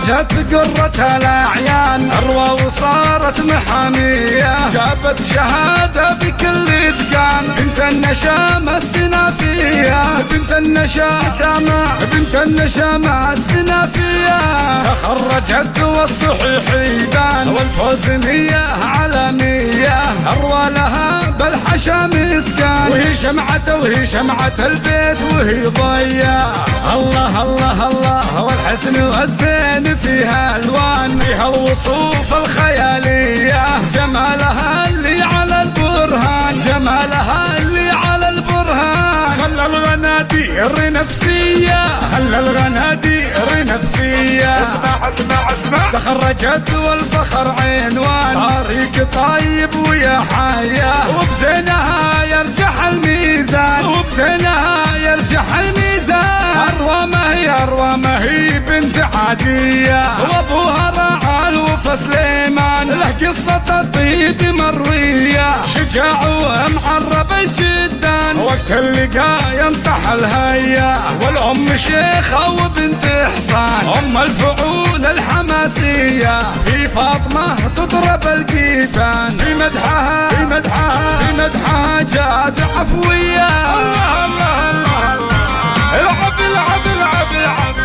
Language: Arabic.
تخرجت قرة الأعيان أروى وصارت محامية، جابت شهادة بكل إتقان، بنت النشامة السنافية، بنت النشامة السنافية. تخرجت والصحيح يبان والفوز مية على مية، أروى لها بالحشا مسكان، وهي شمعة البيت وهي ضيا. الله الله الله والحسن والزين فيها ألوان، فيها الوصوف الخيالية، جمالها اللي على البرهان، جمالها اللي على البرهان. خلى الغنادير نفسية، خلى الغنادير نفسية. تخرجت والفخر عنوان، طريق طيب ويا حياة، وبزينها يرجح الميزان، وبزينها يرجح الميزان. أروى ما هي بنت عادية، وابوها راعى الوفا سليمان، له قصة الطيب مروية، شجاع ومعرب جدا، وقت اللقاء ينطح الهيا. والأم شيخة وبنت حصان، أم الفعول الحماسية، في فاطمة تضرب القيفان، في مدحها جات عفوية. الله الله الله الله، العب العب العب العب.